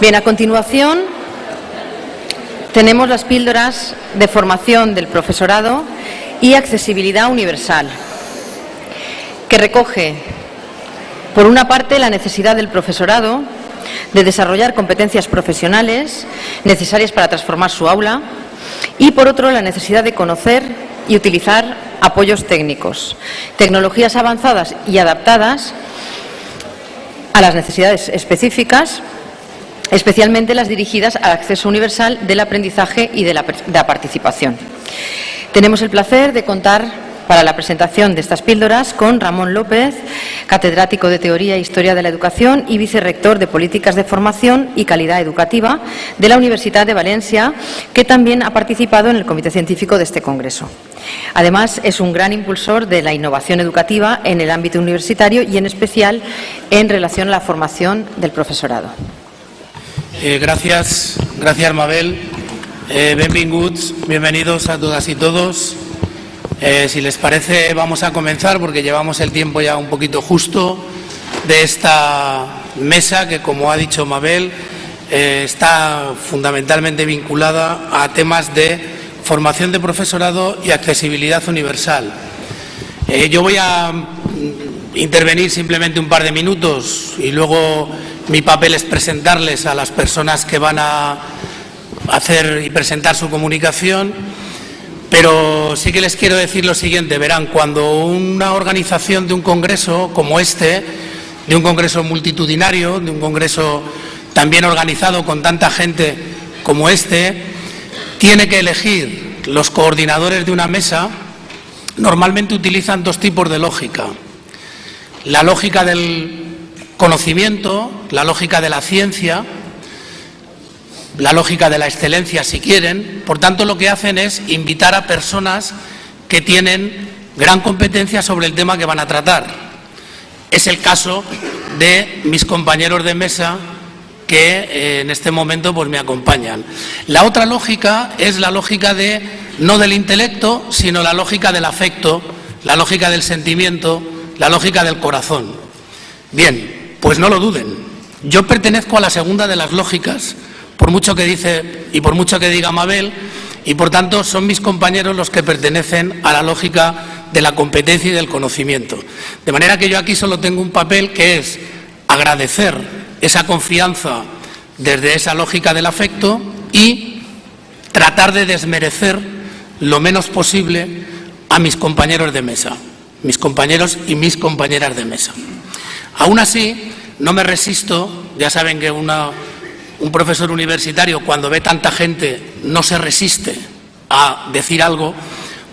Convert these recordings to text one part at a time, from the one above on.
Bien, a continuación tenemos las píldoras de formación del profesorado y accesibilidad universal, que recoge, por una parte, la necesidad del profesorado de desarrollar competencias profesionales necesarias para transformar su aula y, por otro, la necesidad de conocer y utilizar apoyos técnicos, tecnologías avanzadas y adaptadas a las necesidades específicas, especialmente las dirigidas al acceso universal del aprendizaje y de la participación. Tenemos el placer de contar para la presentación de estas píldoras con Ramón López, catedrático de Teoría e Historia de la Educación y vicerrector de Políticas de Formación y Calidad Educativa de la Universidad de Valencia, que también ha participado en el comité científico de este congreso. Además, es un gran impulsor de la innovación educativa en el ámbito universitario y, en especial, en relación a la formación del profesorado. Gracias, Mabel. Bienvenidos a todas y todos. Si les parece, vamos a comenzar porque llevamos el tiempo ya un poquito justo de esta mesa que, como ha dicho Mabel, está fundamentalmente vinculada a temas de formación de profesorado y accesibilidad universal. Yo voy a intervenir simplemente un par de minutos y luego mi papel es presentarles a las personas que van a hacer y presentar su comunicación. Pero sí que les quiero decir lo siguiente. Verán, cuando una organización de un congreso como este, de un congreso multitudinario, de un congreso también organizado con tanta gente como este, tiene que elegir los coordinadores de una mesa, normalmente utilizan dos tipos de lógica. La lógica del conocimiento, la lógica de la ciencia, la lógica de la excelencia, si quieren. Por tanto, lo que hacen es invitar a personas que tienen gran competencia sobre el tema que van a tratar. Es el caso de mis compañeros de mesa que en este momento pues me acompañan. La otra lógica es la lógica no del intelecto, sino la lógica del afecto, la lógica del sentimiento, la lógica del corazón. Bien, pues no lo duden. Yo pertenezco a la segunda de las lógicas, por mucho que dice y por mucho que diga Mabel, y por tanto son mis compañeros los que pertenecen a la lógica de la competencia y del conocimiento. De manera que yo aquí solo tengo un papel, que es agradecer esa confianza desde esa lógica del afecto y tratar de desmerecer lo menos posible a mis compañeros de mesa, mis compañeros y mis compañeras de mesa. Aún así, no me resisto. Ya saben que un profesor universitario, cuando ve tanta gente, no se resiste a decir algo.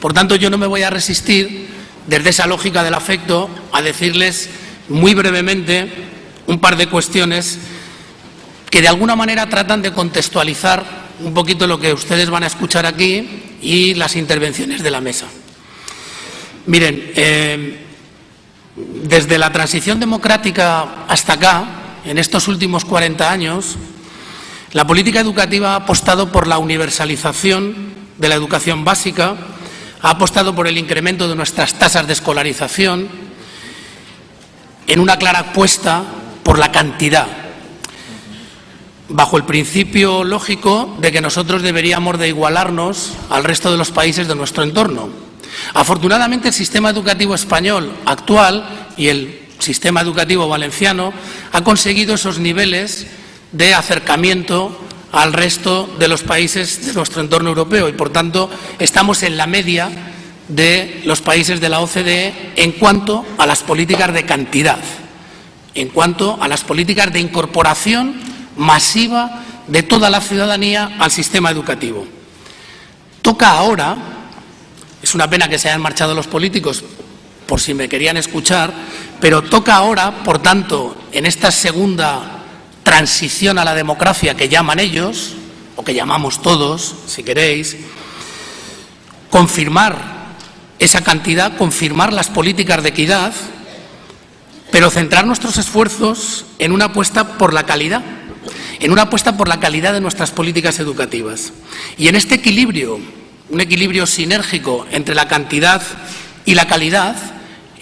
Por tanto, yo no me voy a resistir, desde esa lógica del afecto, a decirles muy brevemente un par de cuestiones que de alguna manera tratan de contextualizar un poquito lo que ustedes van a escuchar aquí y las intervenciones de la mesa. Miren, desde la transición democrática hasta acá, en estos últimos 40 años, la política educativa ha apostado por la universalización de la educación básica, ha apostado por el incremento de nuestras tasas de escolarización, en una clara apuesta por la cantidad, bajo el principio lógico de que nosotros deberíamos de igualarnos al resto de los países de nuestro entorno. Afortunadamente, el sistema educativo español actual y el sistema educativo valenciano ha conseguido esos niveles de acercamiento al resto de los países de nuestro entorno europeo y, por tanto, estamos en la media de los países de la OCDE en cuanto a las políticas de cantidad, en cuanto a las políticas de incorporación masiva de toda la ciudadanía al sistema educativo. Toca ahora, es una pena que se hayan marchado los políticos por si me querían escuchar, pero toca ahora, por tanto, en esta segunda transición a la democracia que llaman ellos, o que llamamos todos, si queréis, confirmar esa cantidad, confirmar las políticas de equidad, pero centrar nuestros esfuerzos en una apuesta por la calidad, en una apuesta por la calidad de nuestras políticas educativas. Y en este equilibrio, un equilibrio sinérgico entre la cantidad y la calidad,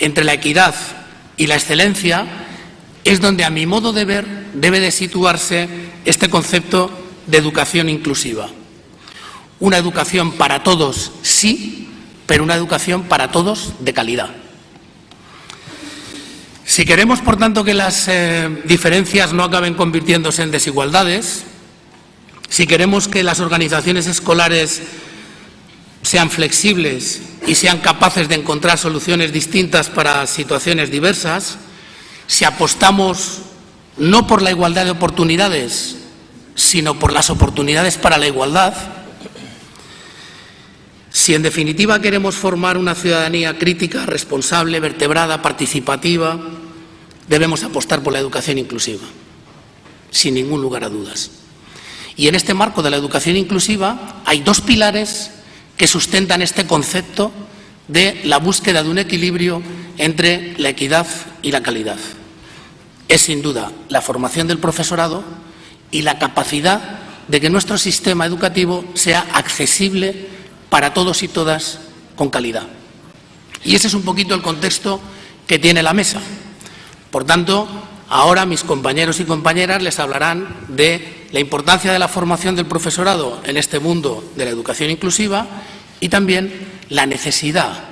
entre la equidad y la excelencia, es donde, a mi modo de ver, debe de situarse este concepto de educación inclusiva. Una educación para todos, sí, pero una educación para todos de calidad. Si queremos, por tanto, que las diferencias no acaben convirtiéndose en desigualdades, si queremos que las organizaciones escolares sean flexibles y sean capaces de encontrar soluciones distintas para situaciones diversas, si apostamos no por la igualdad de oportunidades, sino por las oportunidades para la igualdad, si en definitiva queremos formar una ciudadanía crítica, responsable, vertebrada, participativa, debemos apostar por la educación inclusiva, sin ningún lugar a dudas. Y en este marco de la educación inclusiva hay dos pilares que sustentan este concepto de la búsqueda de un equilibrio entre la equidad y la calidad. Es sin duda la formación del profesorado y la capacidad de que nuestro sistema educativo sea accesible para todos y todas con calidad. Y ese es un poquito el contexto que tiene la mesa. Por tanto, ahora mis compañeros y compañeras les hablarán de la importancia de la formación del profesorado en este mundo de la educación inclusiva y también la necesidad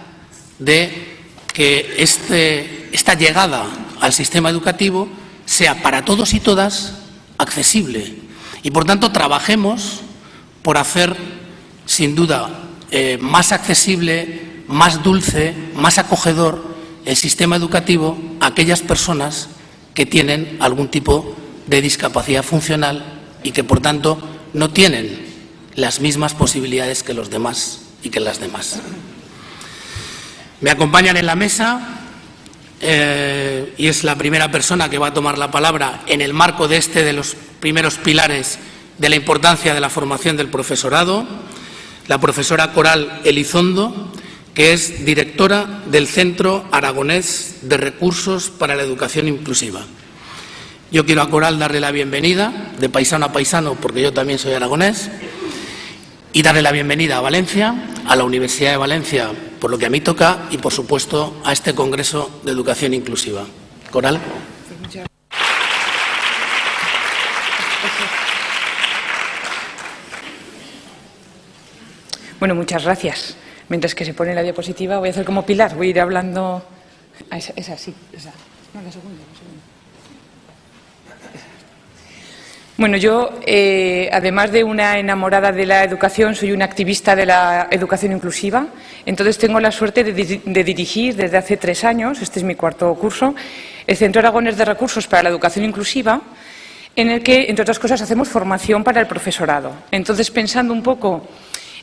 de que esta llegada al sistema educativo sea para todos y todas accesible. Y, por tanto, trabajemos por hacer, sin duda, más accesible, más dulce, más acogedor el sistema educativo a aquellas personas que tienen algún tipo de discapacidad funcional y que, por tanto, no tienen las mismas posibilidades que los demás y que las demás. Me acompañan en la mesa y es la primera persona que va a tomar la palabra en el marco de los primeros pilares de la importancia de la formación del profesorado, la profesora Coral Elizondo, que es directora del Centro Aragonés de Recursos para la Educación Inclusiva. Yo quiero a Coral darle la bienvenida, de paisano a paisano, porque yo también soy aragonés, y darle la bienvenida a Valencia, a la Universidad de Valencia, por lo que a mí toca, y, por supuesto, a este Congreso de Educación Inclusiva. Coral. Bueno, muchas gracias. Mientras que se pone la diapositiva, voy a hacer como Pilar, voy a ir hablando. Esa sí, esa. No, la segunda. Bueno, yo, además de una enamorada de la educación, soy una activista de la educación inclusiva. Entonces, tengo la suerte de dirigir desde hace 3 años, este es mi 4º curso, el Centro Aragonés de Recursos para la Educación Inclusiva, en el que, entre otras cosas, hacemos formación para el profesorado. Entonces, pensando un poco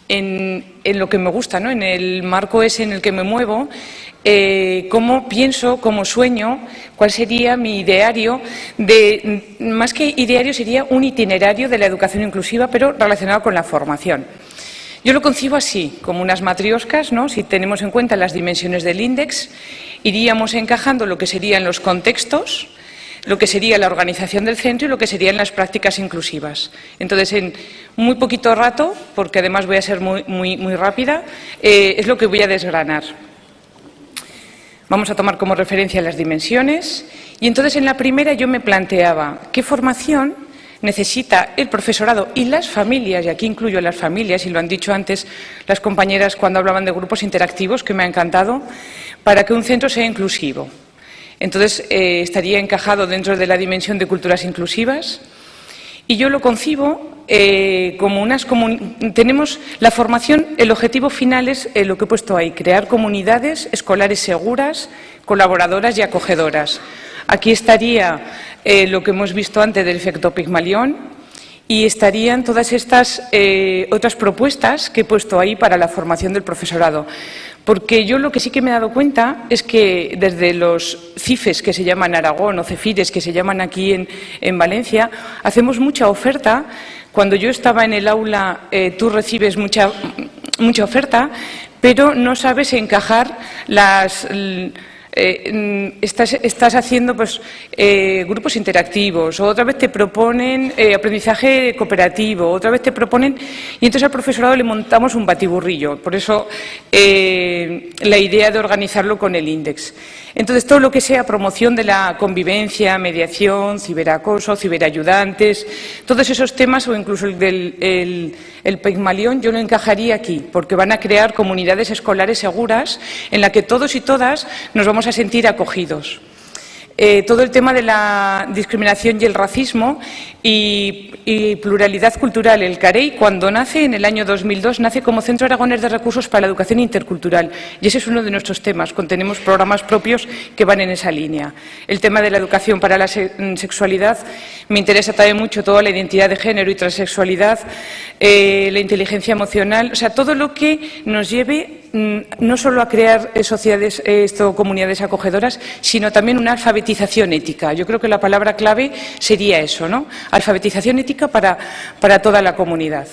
en lo que me gusta, ¿no?, en el marco ese en el que me muevo, cómo pienso, cómo sueño, cuál sería mi ideario, más que ideario sería un itinerario de la educación inclusiva, pero relacionado con la formación. Yo lo concibo así, como unas matrioscas, ¿no? Si tenemos en cuenta las dimensiones del índice, iríamos encajando lo que serían los contextos, lo que sería la organización del centro y lo que serían las prácticas inclusivas. Entonces, en muy poquito rato, porque además voy a ser muy rápida, es lo que voy a desgranar. Vamos a tomar como referencia las dimensiones y entonces en la primera yo me planteaba qué formación necesita el profesorado y las familias, y aquí incluyo las familias, y lo han dicho antes las compañeras cuando hablaban de grupos interactivos, que me ha encantado, para que un centro sea inclusivo. Entonces, estaría encajado dentro de la dimensión de culturas inclusivas y yo lo concibo como tenemos la formación, el objetivo final es lo que he puesto ahí, crear comunidades escolares seguras, colaboradoras y acogedoras. Aquí estaría lo que hemos visto antes del efecto Pigmalión y estarían todas estas otras propuestas que he puesto ahí para la formación del profesorado. Porque yo lo que sí que me he dado cuenta es que desde los CIFES, que se llaman Aragón, o CEFIDES, que se llaman aquí en Valencia, hacemos mucha oferta. Cuando yo estaba en el aula, tú recibes mucha oferta, pero no sabes encajar estás haciendo pues, grupos interactivos, o otra vez te proponen aprendizaje cooperativo, otra vez te proponen… Y entonces al profesorado le montamos un batiburrillo. Por eso la idea de organizarlo con el índex. Entonces, todo lo que sea promoción de la convivencia, mediación, ciberacoso, ciberayudantes, todos esos temas, o incluso el Pigmalión, yo lo encajaría aquí, porque van a crear comunidades escolares seguras en las que todos y todas nos vamos a sentir acogidos. Todo el tema de la discriminación y el racismo y pluralidad cultural. El CAREI, cuando nace en el año 2002, nace como Centro Aragonés de Recursos para la Educación Intercultural. Y ese es uno de nuestros temas. Tenemos programas propios que van en esa línea. El tema de la educación para la sexualidad, me interesa también mucho toda la identidad de género y transexualidad, la inteligencia emocional, o sea, todo lo que nos lleve no solo a crear sociedades, comunidades acogedoras, sino también una alfabetización ética. Yo creo que la palabra clave sería eso, ¿no? Alfabetización ética para toda la comunidad.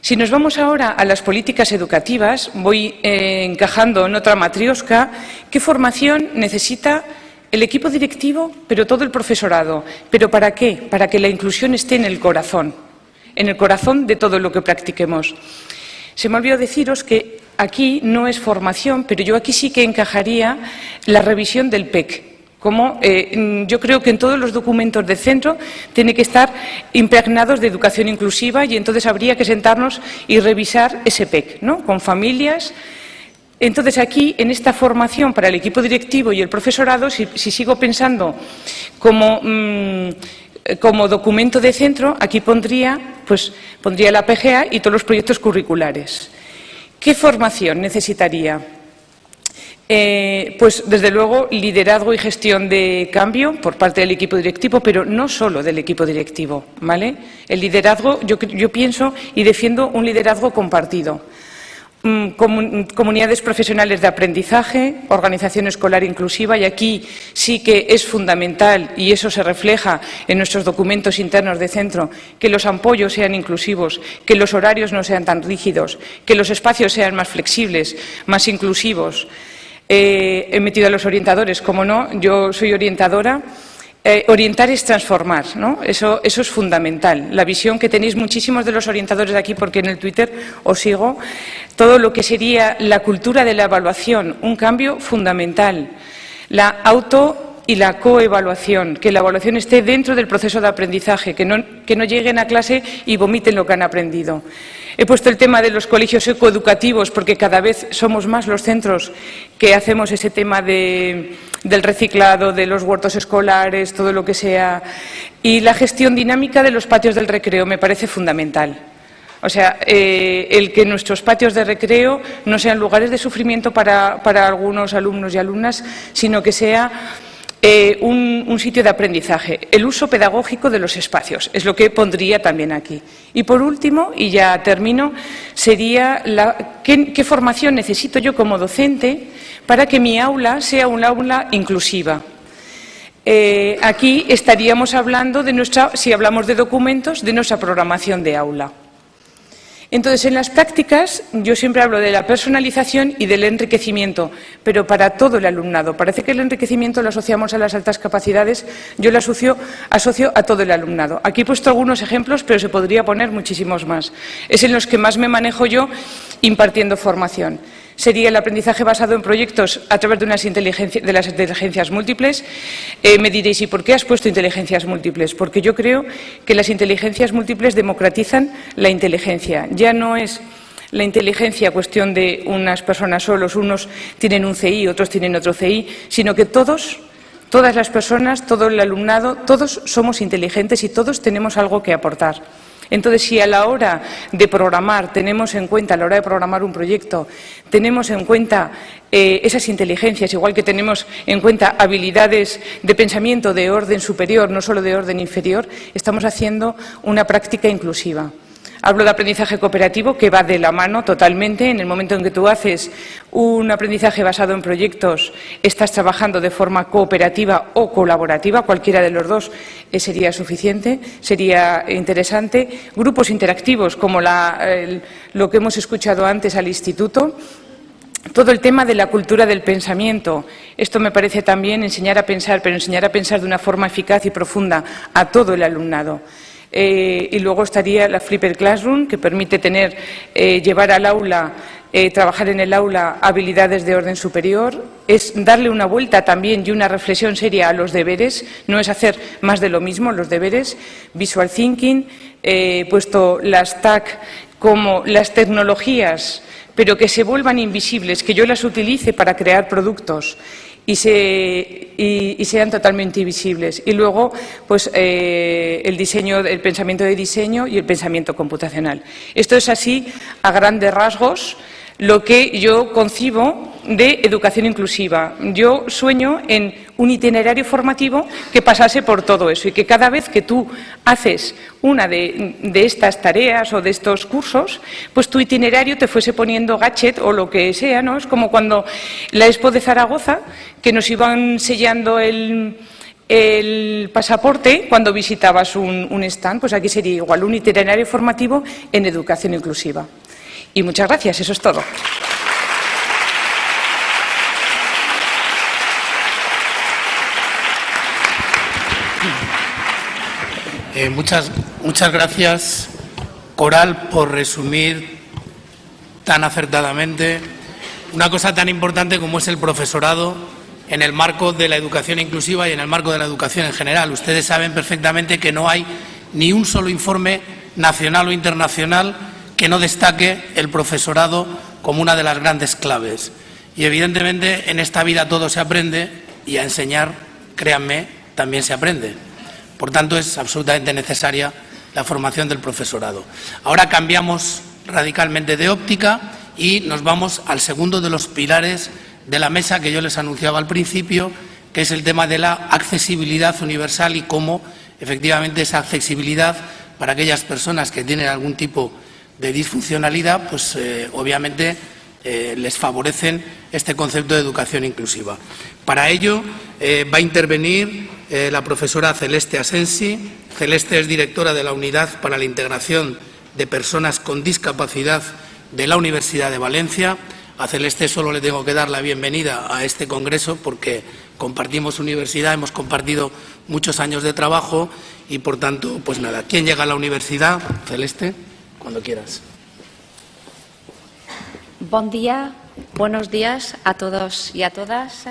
Si nos vamos ahora a las políticas educativas, voy encajando en otra matriosca. ¿Qué formación necesita el equipo directivo, pero todo el profesorado? ¿Pero para qué? Para que la inclusión esté en el corazón de todo lo que practiquemos. Se me olvidó deciros que aquí no es formación, pero yo aquí sí que encajaría la revisión del PEC. Yo creo que en todos los documentos de centro tiene que estar impregnados de educación inclusiva, y entonces habría que sentarnos y revisar ese PEC, ¿no? Con familias. Entonces, aquí, en esta formación para el equipo directivo y el profesorado, si sigo pensando como documento de centro, aquí pondría la PGA y todos los proyectos curriculares. ¿Qué formación necesitaría? Desde luego, liderazgo y gestión de cambio por parte del equipo directivo, pero no solo del equipo directivo, ¿vale? El liderazgo, yo pienso y defiendo un liderazgo compartido. Comunidades profesionales de aprendizaje, organización escolar inclusiva, y aquí sí que es fundamental, y eso se refleja en nuestros documentos internos de centro, que los apoyos sean inclusivos, que los horarios no sean tan rígidos, que los espacios sean más flexibles, más inclusivos. He metido a los orientadores, como no, yo soy orientadora. Orientar es transformar, ¿no? Eso es fundamental. La visión que tenéis muchísimos de los orientadores de aquí, porque en el Twitter os sigo, todo lo que sería la cultura de la evaluación, un cambio fundamental. La auto y la coevaluación, que la evaluación esté dentro del proceso de aprendizaje, que no lleguen a clase y vomiten lo que han aprendido. He puesto el tema de los colegios ecoeducativos, porque cada vez somos más los centros que hacemos ese tema del reciclado, de los huertos escolares, todo lo que sea. Y la gestión dinámica de los patios del recreo me parece fundamental. O sea, el que nuestros patios de recreo no sean lugares de sufrimiento para algunos alumnos y alumnas, sino que sea un sitio de aprendizaje. El uso pedagógico de los espacios es lo que pondría también aquí. Y por último, y ya termino, sería ¿qué formación necesito yo como docente para que mi aula sea un aula inclusiva? Aquí estaríamos hablando si hablamos de documentos, de nuestra programación de aula. Entonces, en las prácticas, yo siempre hablo de la personalización y del enriquecimiento, pero para todo el alumnado. Parece que el enriquecimiento lo asociamos a las altas capacidades, yo lo asocio a todo el alumnado. Aquí he puesto algunos ejemplos, pero se podría poner muchísimos más. Es en los que más me manejo yo impartiendo formación. Sería el aprendizaje basado en proyectos a través de las inteligencias múltiples. Me diréis, ¿y por qué has puesto inteligencias múltiples? Porque yo creo que las inteligencias múltiples democratizan la inteligencia. Ya no es la inteligencia cuestión de unas personas solos, unos tienen un CI, otros tienen otro CI, sino que todas las personas, todo el alumnado, todos somos inteligentes y todos tenemos algo que aportar. Entonces, si a la hora de programar tenemos en cuenta, a la hora de programar un proyecto, tenemos en cuenta esas inteligencias, igual que tenemos en cuenta habilidades de pensamiento de orden superior, no solo de orden inferior, estamos haciendo una práctica inclusiva. Hablo de aprendizaje cooperativo, que va de la mano totalmente. En el momento en que tú haces un aprendizaje basado en proyectos, estás trabajando de forma cooperativa o colaborativa, cualquiera de los dos sería suficiente, sería interesante. Grupos interactivos, como lo que hemos escuchado antes al instituto. todo el tema de la cultura del pensamiento. Esto me parece también enseñar a pensar, pero enseñar a pensar de una forma eficaz y profunda a todo el alumnado. Y luego estaría la Flipper Classroom, que permite llevar al aula, trabajar en el aula habilidades de orden superior. Es darle una vuelta también y una reflexión seria a los deberes, no es hacer más de lo mismo, los deberes. Visual Thinking, he puesto las TAC como las tecnologías, pero que se vuelvan invisibles, que yo las utilice para crear productos y sean totalmente invisibles. Y luego, pues, el pensamiento de diseño y el pensamiento computacional. Esto es así, a grandes rasgos, lo que yo concibo de educación inclusiva. Yo sueño en un itinerario formativo que pasase por todo eso y que cada vez que tú haces una de estas tareas o de estos cursos, pues tu itinerario te fuese poniendo gadget o lo que sea, ¿no? Es como cuando la Expo de Zaragoza, que nos iban sellando el pasaporte cuando visitabas un stand, pues aquí sería igual, un itinerario formativo en educación inclusiva. Y muchas gracias, eso es todo. Muchas gracias, Coral, por resumir tan acertadamente una cosa tan importante como es el profesorado en el marco de la educación inclusiva y en el marco de la educación en general. Ustedes saben perfectamente que no hay ni un solo informe nacional o internacional que no destaque el profesorado como una de las grandes claves. Y evidentemente en esta vida todo se aprende y a enseñar, créanme, también se aprende. Por tanto, es absolutamente necesaria la formación del profesorado. Ahora cambiamos radicalmente de óptica y nos vamos al segundo de los pilares de la mesa que yo les anunciaba al principio, que es el tema de la accesibilidad universal y cómo efectivamente esa accesibilidad para aquellas personas que tienen algún tipo de disfuncionalidad, pues obviamente les favorecen este concepto de educación inclusiva. Para ello va a intervenir la profesora Celeste Asensi. Celeste es directora de la Unidad para la Integración de Personas con Discapacidad de la Universidad de Valencia. A Celeste solo le tengo que dar la bienvenida a este congreso porque compartimos universidad, hemos compartido muchos años de trabajo y, por tanto, pues nada. ¿Quién llega a la universidad? Celeste. Cuando quieras. Buen día, buenos días a todos y a todas.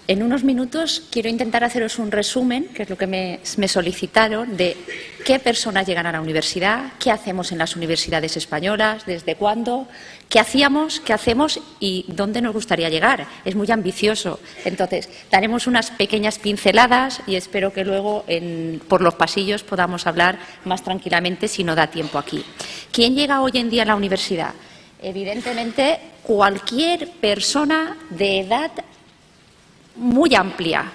En unos minutos quiero intentar haceros un resumen, que es lo que me solicitaron, de qué personas llegan a la universidad, qué hacemos en las universidades españolas, desde cuándo, qué hacíamos, qué hacemos y dónde nos gustaría llegar. Es muy ambicioso. Entonces, daremos unas pequeñas pinceladas y espero que luego por los pasillos podamos hablar más tranquilamente si no da tiempo aquí. ¿Quién llega hoy en día a la universidad? Evidentemente, cualquier persona de edad muy amplia.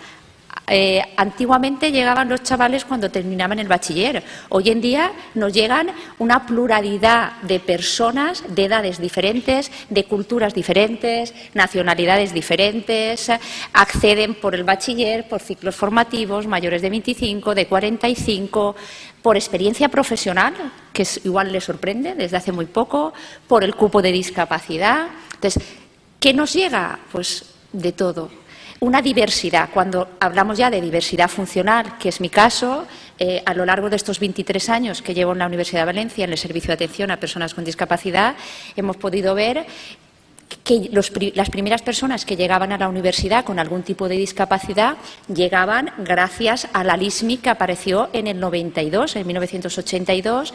Antiguamente llegaban los chavales cuando terminaban el bachiller. Hoy en día nos llegan una pluralidad de personas de edades diferentes, de culturas diferentes, nacionalidades diferentes, acceden por el bachiller, por ciclos formativos, mayores de 25, de 45, por experiencia profesional, que igual les sorprende desde hace muy poco, por el cupo de discapacidad. Entonces, ¿qué nos llega? Pues de todo. Una diversidad, cuando hablamos ya de diversidad funcional, que es mi caso, a lo largo de estos 23 años que llevo en la Universidad de Valencia en el servicio de atención a personas con discapacidad, hemos podido ver que las primeras personas que llegaban a la universidad con algún tipo de discapacidad llegaban gracias a la LISMI que apareció en el 92, en 1982,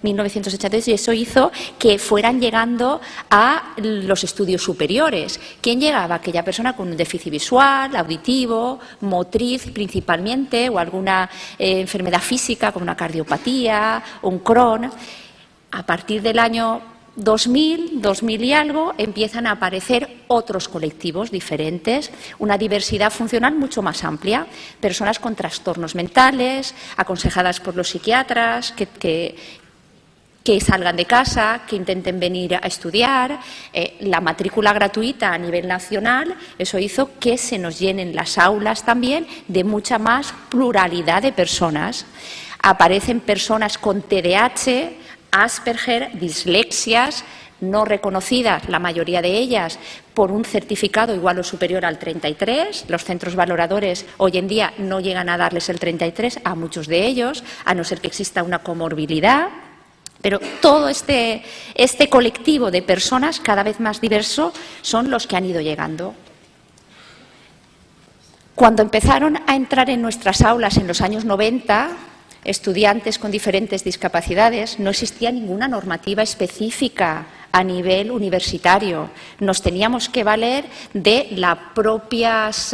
y eso hizo que fueran llegando a los estudios superiores. ¿Quién llegaba? Aquella persona con un déficit visual, auditivo, motriz principalmente, o alguna enfermedad física como una cardiopatía, un Crohn. A partir del año 2000 y algo, empiezan a aparecer otros colectivos diferentes, una diversidad funcional mucho más amplia, personas con trastornos mentales, aconsejadas por los psiquiatras, que salgan de casa, que intenten venir a estudiar, la matrícula gratuita a nivel nacional, eso hizo que se nos llenen las aulas también de mucha más pluralidad de personas. Aparecen personas con TDAH, Asperger, dislexias, no reconocidas, la mayoría de ellas, por un certificado igual o superior al 33. Los centros valoradores hoy en día no llegan a darles el 33 a muchos de ellos, a no ser que exista una comorbilidad. Pero todo este colectivo de personas cada vez más diverso son los que han ido llegando. Cuando empezaron a entrar en nuestras aulas en los años 90, estudiantes con diferentes discapacidades, no existía ninguna normativa específica a nivel universitario. Nos teníamos que valer de las propias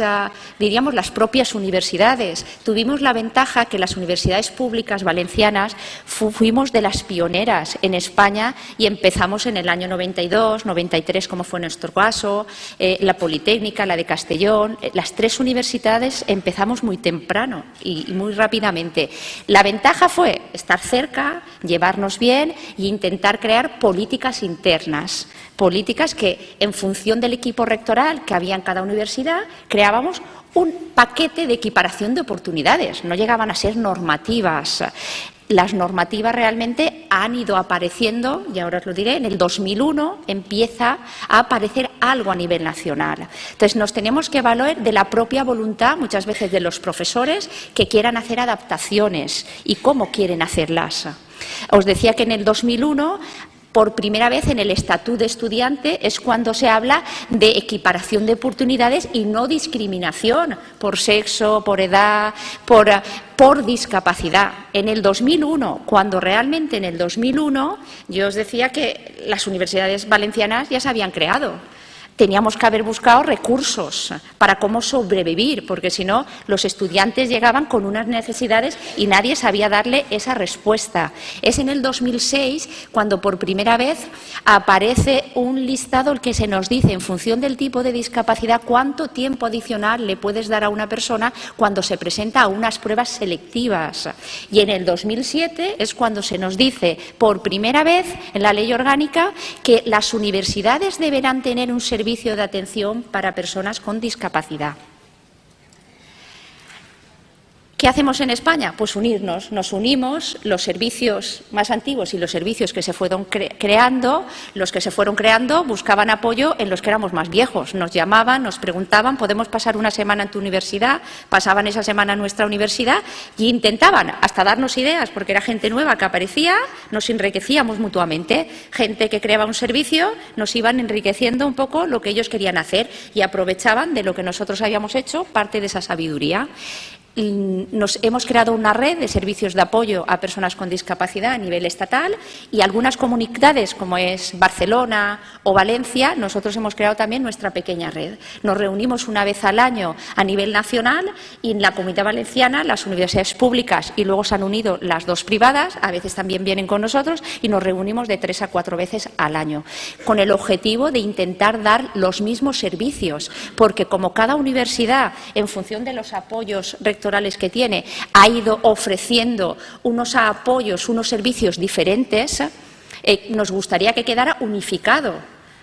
universidades. Tuvimos la ventaja que las universidades públicas valencianas fuimos de las pioneras en España y empezamos en el año 92, 93, como fue nuestro caso, la Politécnica, la de Castellón. Las tres universidades empezamos muy temprano y muy rápidamente. La ventaja fue estar cerca, llevarnos bien e intentar crear políticas internas. Políticas que, en función del equipo rectoral que había en cada universidad, creábamos un paquete de equiparación de oportunidades. No llegaban a ser normativas. Las normativas realmente han ido apareciendo, y ahora os lo diré, en el 2001 empieza a aparecer algo a nivel nacional. Entonces, nos tenemos que valer de la propia voluntad, muchas veces de los profesores, que quieran hacer adaptaciones y cómo quieren hacerlas. Os decía que en el 2001... por primera vez en el Estatuto de Estudiante es cuando se habla de equiparación de oportunidades y no discriminación por sexo, por edad, por discapacidad. En el 2001, cuando realmente en el 2001 yo os decía que las universidades valencianas ya se habían creado. Teníamos que haber buscado recursos para cómo sobrevivir, porque si no, los estudiantes llegaban con unas necesidades y nadie sabía darle esa respuesta. Es en el 2006 cuando por primera vez aparece un listado el que se nos dice, en función del tipo de discapacidad, cuánto tiempo adicional le puedes dar a una persona cuando se presenta a unas pruebas selectivas. Y en el 2007 es cuando se nos dice, por primera vez en la ley orgánica, que las universidades deberán tener un servicio de atención para personas con discapacidad. ¿Qué hacemos en España? Pues unirnos. Nos unimos, los servicios más antiguos y los servicios que se fueron creando, los que se fueron creando buscaban apoyo en los que éramos más viejos. Nos llamaban, nos preguntaban, ¿podemos pasar una semana en tu universidad? Pasaban esa semana en nuestra universidad y intentaban hasta darnos ideas, porque era gente nueva que aparecía, nos enriquecíamos mutuamente. Gente que creaba un servicio, nos iban enriqueciendo un poco lo que ellos querían hacer y aprovechaban de lo que nosotros habíamos hecho parte de esa sabiduría. Nos hemos creado una red de servicios de apoyo a personas con discapacidad a nivel estatal y algunas comunidades, como es Barcelona o Valencia, nosotros hemos creado también nuestra pequeña red. Nos reunimos una vez al año a nivel nacional y en la Comunidad Valenciana las universidades públicas y luego se han unido las dos privadas, a veces también vienen con nosotros y nos reunimos de 3 a 4 veces al año, con el objetivo de intentar dar los mismos servicios, porque como cada universidad, en función de los apoyos rectorales que tiene, ha ido ofreciendo unos apoyos, unos servicios diferentes, nos gustaría que quedara unificado,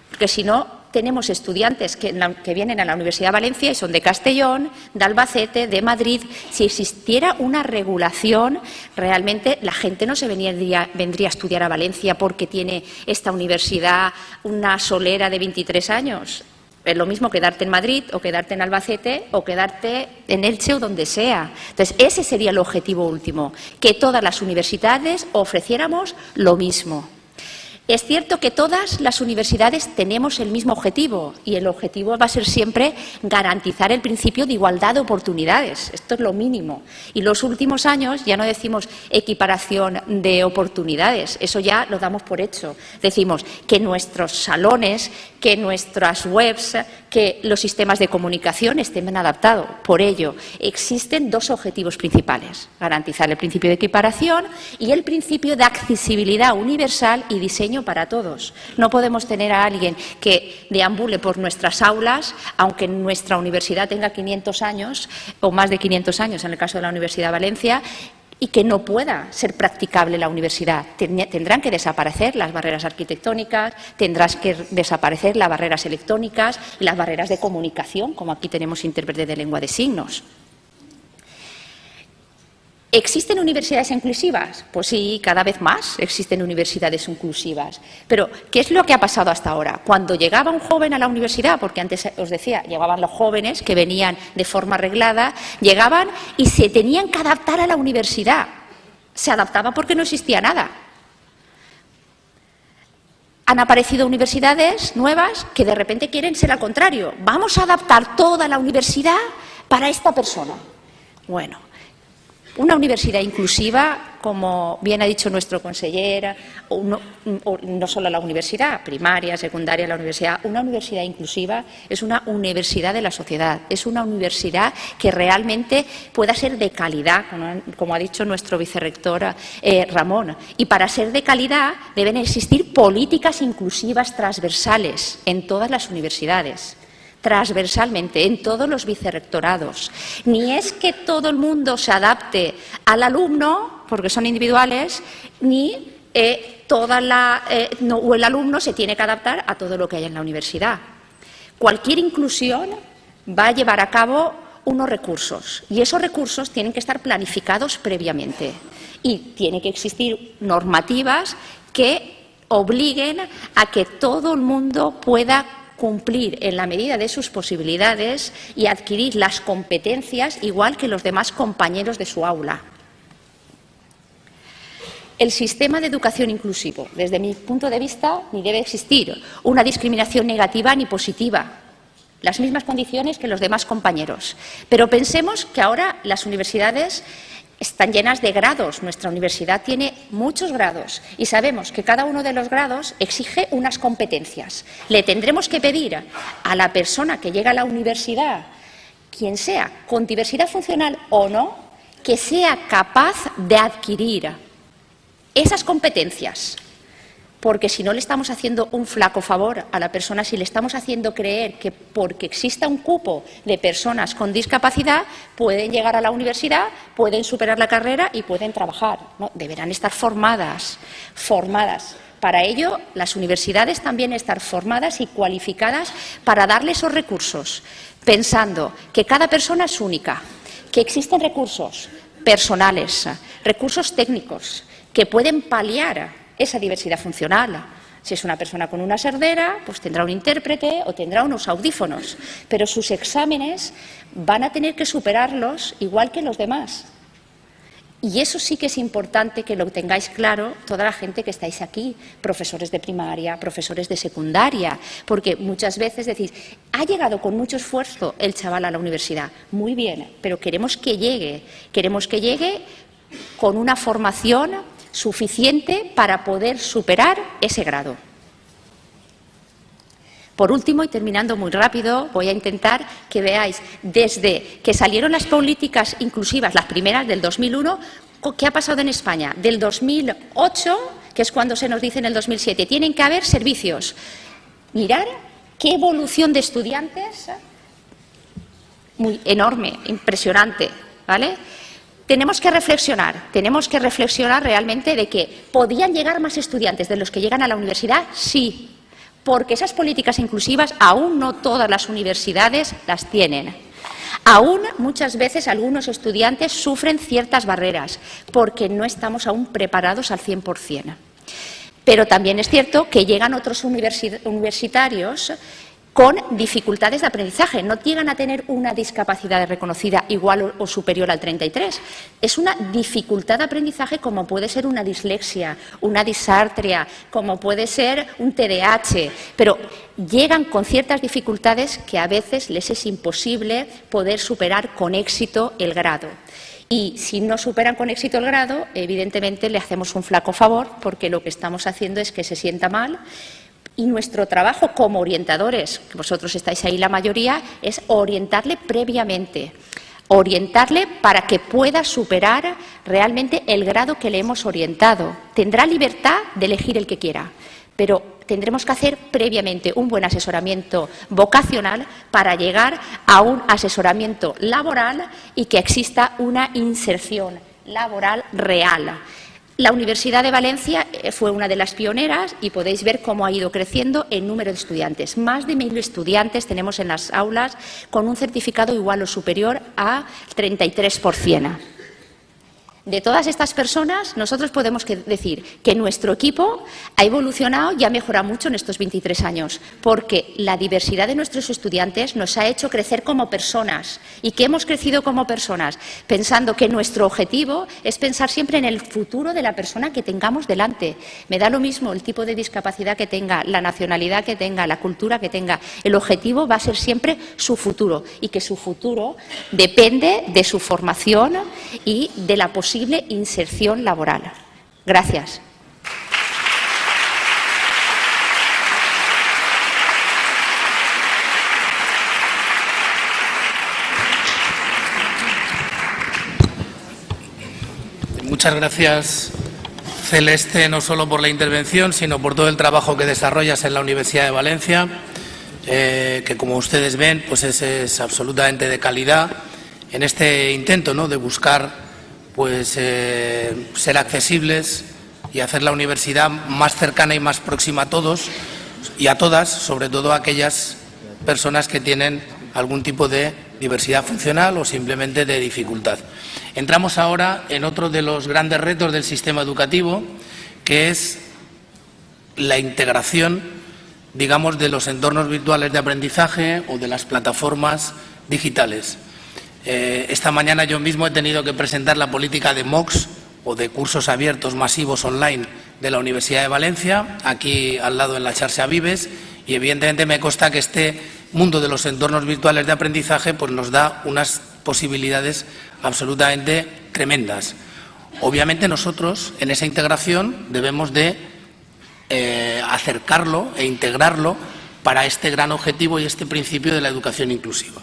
porque si no, tenemos estudiantes que vienen a la Universidad de Valencia y son de Castellón, de Albacete, de Madrid. Si existiera una regulación, realmente la gente no se vendría a estudiar a Valencia porque tiene esta universidad una solera de 23 años. Es lo mismo quedarte en Madrid o quedarte en Albacete o quedarte en Elche o donde sea. Entonces, ese sería el objetivo último, que todas las universidades ofreciéramos lo mismo. Es cierto que todas las universidades tenemos el mismo objetivo y el objetivo va a ser siempre garantizar el principio de igualdad de oportunidades. Esto es lo mínimo. Y los últimos años ya no decimos equiparación de oportunidades, eso ya lo damos por hecho. Decimos que nuestros salones, que nuestras webs, que los sistemas de comunicación estén bien adaptados. Por ello, existen dos objetivos principales: garantizar el principio de equiparación y el principio de accesibilidad universal y diseño para todos. No podemos tener a alguien que deambule por nuestras aulas, aunque nuestra universidad tenga 500 años o más de 500 años, en el caso de la Universidad de Valencia, y que no pueda ser practicable la universidad. Tendrán que desaparecer las barreras arquitectónicas, tendrán que desaparecer las barreras electrónicas y las barreras de comunicación, como aquí tenemos intérprete de lengua de signos. ¿Existen universidades inclusivas? Pues sí, cada vez más existen universidades inclusivas. Pero, ¿qué es lo que ha pasado hasta ahora? Cuando llegaba un joven a la universidad, porque antes os decía, llegaban los jóvenes que venían de forma reglada, llegaban y se tenían que adaptar a la universidad. Se adaptaba porque no existía nada. Han aparecido universidades nuevas que de repente quieren ser al contrario. Vamos a adaptar toda la universidad para esta persona. Bueno, una universidad inclusiva, como bien ha dicho nuestro consejero, no solo la universidad, primaria, secundaria, la universidad, una universidad inclusiva es una universidad de la sociedad, es una universidad que realmente pueda ser de calidad, como ha dicho nuestro vicerrector Ramón. Y para ser de calidad deben existir políticas inclusivas transversales en todas las universidades. Transversalmente, en todos los vicerrectorados. Ni es que todo el mundo se adapte al alumno, porque son individuales, ni o el alumno se tiene que adaptar a todo lo que hay en la universidad. Cualquier inclusión va a llevar a cabo unos recursos, y esos recursos tienen que estar planificados previamente. Y tiene que existir normativas que obliguen a que todo el mundo pueda cumplir en la medida de sus posibilidades y adquirir las competencias igual que los demás compañeros de su aula. El sistema de educación inclusivo, desde mi punto de vista, ni debe existir una discriminación negativa ni positiva, las mismas condiciones que los demás compañeros. Pero pensemos que ahora las universidades están llenas de grados. Nuestra universidad tiene muchos grados y sabemos que cada uno de los grados exige unas competencias. Le tendremos que pedir a la persona que llega a la universidad, quien sea, con diversidad funcional o no, que sea capaz de adquirir esas competencias. Porque si no le estamos haciendo un flaco favor a la persona, si le estamos haciendo creer que porque exista un cupo de personas con discapacidad pueden llegar a la universidad, pueden superar la carrera y pueden trabajar. No, deberán estar formadas. Para ello, las universidades también estar formadas y cualificadas para darle esos recursos, pensando que cada persona es única, que existen recursos personales, recursos técnicos que pueden paliar esa diversidad funcional. Si es una persona con una sordera, pues tendrá un intérprete o tendrá unos audífonos, pero sus exámenes van a tener que superarlos igual que los demás. Y eso sí que es importante que lo tengáis claro toda la gente que estáis aquí, profesores de primaria, profesores de secundaria, porque muchas veces decís, ha llegado con mucho esfuerzo el chaval a la universidad, muy bien, pero queremos que llegue con una formación suficiente para poder superar ese grado. Por último, y terminando muy rápido, voy a intentar que veáis, desde que salieron las políticas inclusivas, las primeras del 2001, ¿qué ha pasado en España? Del 2008, que es cuando se nos dice en el 2007, tienen que haber servicios. Mirar qué evolución de estudiantes, muy enorme, impresionante, ¿vale? Tenemos que reflexionar realmente de que podían llegar más estudiantes de los que llegan a la universidad, sí, porque esas políticas inclusivas aún no todas las universidades las tienen. Aún muchas veces algunos estudiantes sufren ciertas barreras porque no estamos aún preparados al 100%. Pero también es cierto que llegan otros universitarios con dificultades de aprendizaje. No llegan a tener una discapacidad reconocida igual o superior al 33. Es una dificultad de aprendizaje como puede ser una dislexia, una disartria, como puede ser un TDAH, pero llegan con ciertas dificultades que a veces les es imposible poder superar con éxito el grado. Y si no superan con éxito el grado, evidentemente le hacemos un flaco favor porque lo que estamos haciendo es que se sienta mal. Y nuestro trabajo como orientadores, que vosotros estáis ahí la mayoría, es orientarle previamente, orientarle para que pueda superar realmente el grado que le hemos orientado. Tendrá libertad de elegir el que quiera, pero tendremos que hacer previamente un buen asesoramiento vocacional para llegar a un asesoramiento laboral y que exista una inserción laboral real. La Universidad de Valencia fue una de las pioneras y podéis ver cómo ha ido creciendo el número de estudiantes. Más de 1000 estudiantes tenemos en las aulas con un certificado igual o superior a 33%. De todas estas personas, nosotros podemos decir que nuestro equipo ha evolucionado y ha mejorado mucho en estos 23 años, porque la diversidad de nuestros estudiantes nos ha hecho crecer como personas y que hemos crecido como personas, pensando que nuestro objetivo es pensar siempre en el futuro de la persona que tengamos delante. Me da lo mismo el tipo de discapacidad que tenga, la nacionalidad que tenga, la cultura que tenga. El objetivo va a ser siempre su futuro y que su futuro depende de su formación y de la posible inserción laboral. Gracias. Muchas gracias, Celeste, no solo por la intervención, sino por todo el trabajo que desarrollas en la Universidad de Valencia, que como ustedes ven, pues es absolutamente de calidad en este intento, ¿no?, de buscar pues ser accesibles y hacer la universidad más cercana y más próxima a todos y a todas, sobre todo a aquellas personas que tienen algún tipo de diversidad funcional o simplemente de dificultad. Entramos ahora en otro de los grandes retos del sistema educativo, que es la integración, digamos, de los entornos virtuales de aprendizaje o de las plataformas digitales. Esta mañana yo mismo he tenido que presentar la política de MOOCs o de cursos abiertos masivos online de la Universidad de Valencia, aquí al lado en la Xarxa Vives, y evidentemente me consta que este mundo de los entornos virtuales de aprendizaje pues nos da unas posibilidades absolutamente tremendas. Obviamente nosotros en esa integración debemos de acercarlo e integrarlo para este gran objetivo y este principio de la educación inclusiva.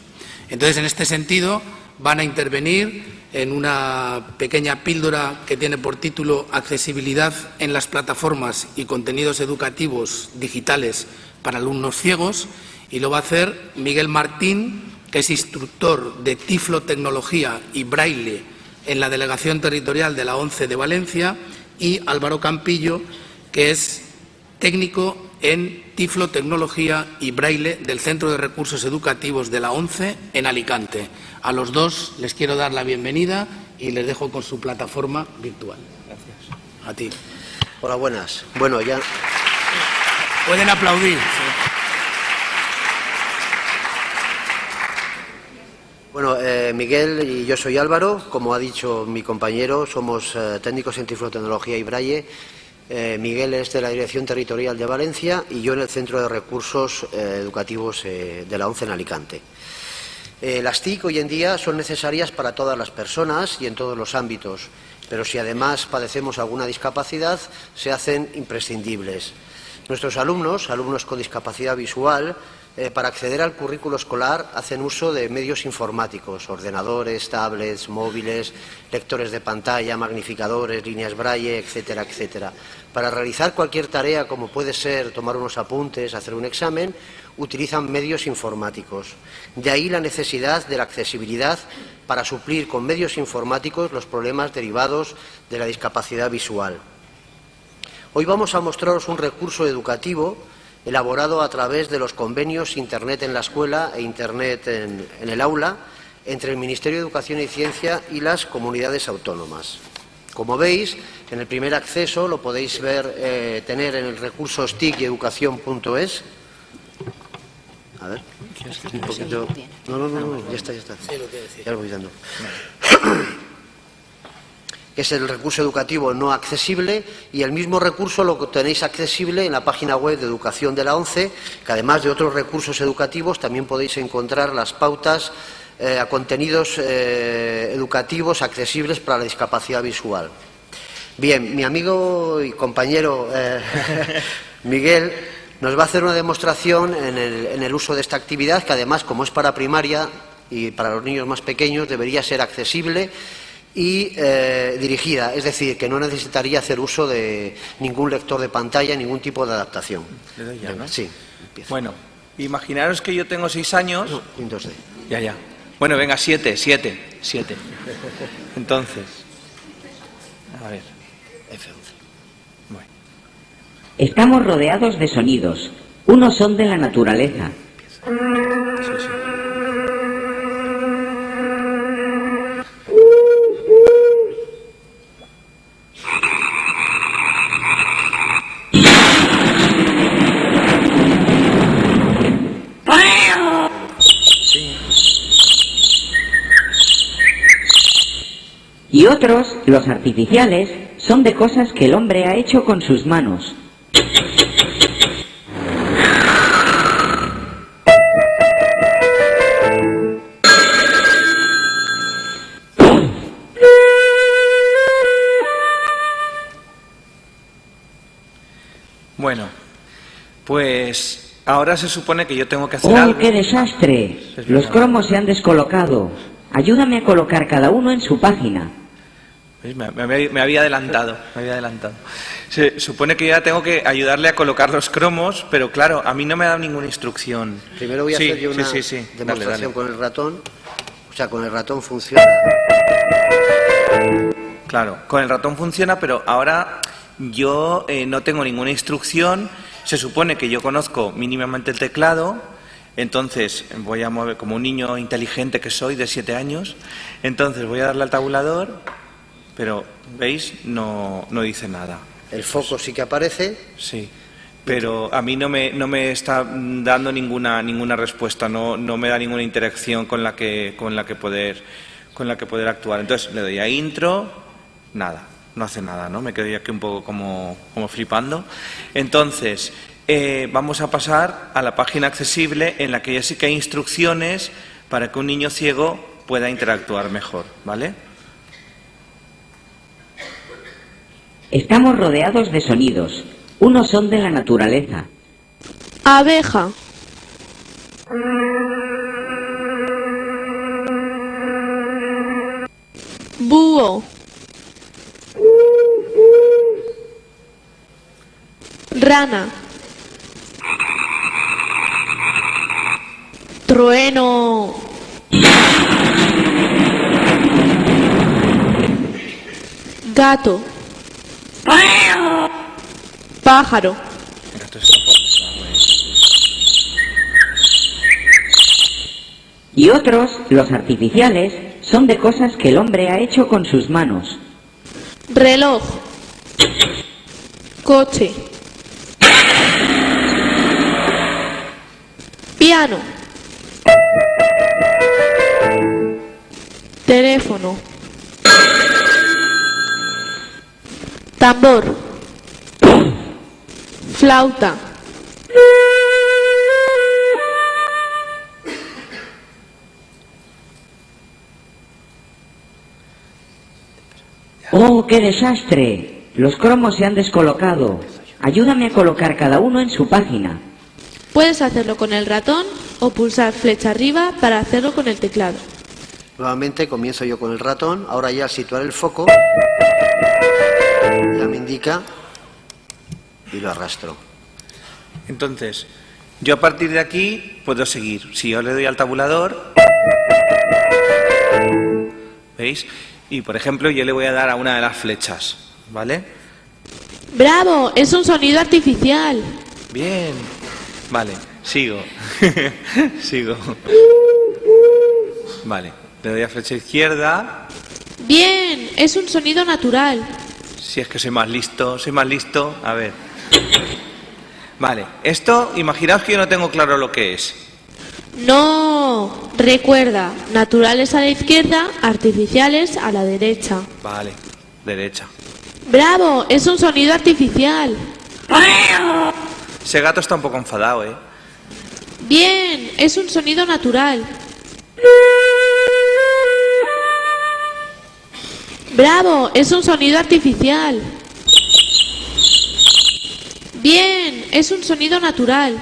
Entonces, en este sentido, van a intervenir en una pequeña píldora que tiene por título Accesibilidad en las plataformas y contenidos educativos digitales para alumnos ciegos, y lo va a hacer Miguel Martín, que es instructor de Tiflotecnología y Braille en la Delegación Territorial de la ONCE de Valencia, y Álvaro Campillo, que es técnico en Tiflotecnología y Braille del Centro de Recursos Educativos de la ONCE en Alicante. A los dos les quiero dar la bienvenida y les dejo con su plataforma virtual. Gracias. A ti. Hola, buenas. Bueno, ya... Pueden aplaudir. Bueno, Miguel y yo soy Álvaro. Como ha dicho mi compañero, somos técnicos en Tiflotecnología y Braille. Miguel es de la Dirección Territorial de Valencia y yo en el Centro de Recursos Educativos de la ONCE en Alicante. Las TIC hoy en día son necesarias para todas las personas y en todos los ámbitos, pero si además padecemos alguna discapacidad, se hacen imprescindibles. Nuestros alumnos con discapacidad visual, para acceder al currículo escolar hacen uso de medios informáticos, ordenadores, tablets, móviles, lectores de pantalla, magnificadores, líneas Braille, etcétera, etcétera. Para realizar cualquier tarea, como puede ser tomar unos apuntes, hacer un examen, utilizan medios informáticos. De ahí la necesidad de la accesibilidad para suplir con medios informáticos los problemas derivados de la discapacidad visual. Hoy vamos a mostraros un recurso educativo elaborado a través de los convenios Internet en la escuela e Internet en el aula entre el Ministerio de Educación y Ciencia y las comunidades autónomas. Como veis, en el primer acceso lo podéis ver, tener en el recurso TIC y educación.es. A ver, un poquito... No, ya está. Ya lo voy dando. Que es el recurso educativo no accesible, y el mismo recurso lo tenéis accesible en la página web de Educación de la ONCE, que además de otros recursos educativos también podéis encontrar las pautas a contenidos educativos accesibles para la discapacidad visual. Bien, mi amigo y compañero Miguel nos va a hacer una demostración en el uso de esta actividad, que además, como es para primaria y para los niños más pequeños, debería ser accesible y dirigida, es decir, que no necesitaría hacer uso de ningún lector de pantalla, ningún tipo de adaptación. ¿Le doy ya, no? Sí, empieza. Bueno, imaginaros que yo tengo 6 años... No, Windows D. Ya. Bueno, venga, 7. Entonces, a ver. F11. Bueno. Estamos rodeados de sonidos. Unos son de la naturaleza. Sí. Y otros, los artificiales, son de cosas que el hombre ha hecho con sus manos. Bueno, pues ahora se supone que yo tengo que hacer ¡Oh, algo. qué desastre! Los cromos se han descolocado. Ayúdame a colocar cada uno en su página. ¿Veis? Me había adelantado, Se supone que yo ya tengo que ayudarle a colocar los cromos, pero claro, a mí no me ha dado ninguna instrucción. Primero voy a hacer yo una demostración Dale. con el ratón. O sea, con el ratón funciona. Claro, con el ratón funciona, pero ahora yo no tengo ninguna instrucción. Se supone que yo conozco mínimamente el teclado, entonces voy a mover, como un niño inteligente que soy, de 7 años, entonces voy a darle al tabulador, pero, ¿veis? No dice nada. El foco sí que aparece. Sí, pero a mí no me está dando ninguna respuesta, no me da ninguna interacción con la que poder actuar. Entonces le doy a intro, nada, no hace nada, ¿no? Me quedo yo aquí un poco como flipando. Entonces vamos a pasar a la página accesible, en la que ya sí que hay instrucciones para que un niño ciego pueda interactuar mejor, ¿vale? Estamos rodeados de sonidos. Unos son de la naturaleza. Abeja. Búho. Rana. Trueno. Gato. Pájaro. Y otros, los artificiales, son de cosas que el hombre ha hecho con sus manos. Reloj. Coche. Piano. Teléfono. Tambor. Flauta. ¡Oh, qué desastre! Los cromos se han descolocado. Ayúdame a colocar cada uno en su página. Puedes hacerlo con el ratón o pulsar flecha arriba para hacerlo con el teclado. Nuevamente comienzo yo con el ratón. Ahora ya al situar el foco, ya me indica y lo arrastro. Entonces, yo a partir de aquí puedo seguir. Si yo le doy al tabulador, ¿veis? Y, por ejemplo, yo le voy a dar a una de las flechas, ¿vale? ¡Bravo! Es un sonido artificial. Bien. Vale, sigo. Sigo. Vale, le doy a flecha izquierda. Bien, es un sonido natural. Si es que soy más listo. A ver. Vale, esto, imaginaos que yo no tengo claro lo que es. No, recuerda, naturales a la izquierda, artificiales a la derecha. Vale, derecha. ¡Bravo! Es un sonido artificial. Ese gato está un poco enfadado, ¿eh? Bien, es un sonido natural. ¡Bravo! Es un sonido artificial. Bien, es un sonido natural.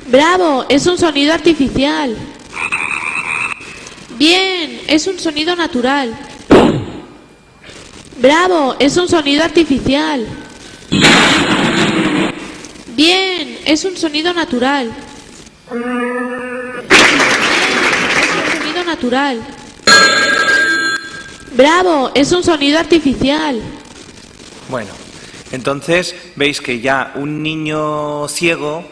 ¡Bravo! Es un sonido artificial. Bien, es un sonido natural. ¡Bravo! Es un sonido artificial. Bien, es un sonido natural. Es un sonido natural. ¡Bravo! Es un sonido artificial. Bueno, entonces veis que ya un niño ciego,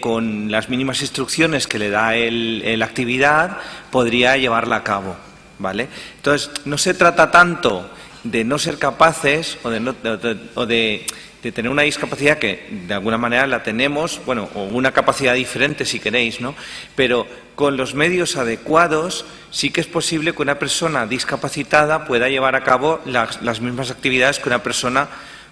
con las mínimas instrucciones que le da la actividad, podría llevarla a cabo, ¿vale? Entonces, no se trata tanto de no ser capaces o de tener una discapacidad que de alguna manera la tenemos, bueno, o una capacidad diferente si queréis, ¿no? Pero con los medios adecuados sí que es posible que una persona discapacitada pueda llevar a cabo las mismas actividades que una persona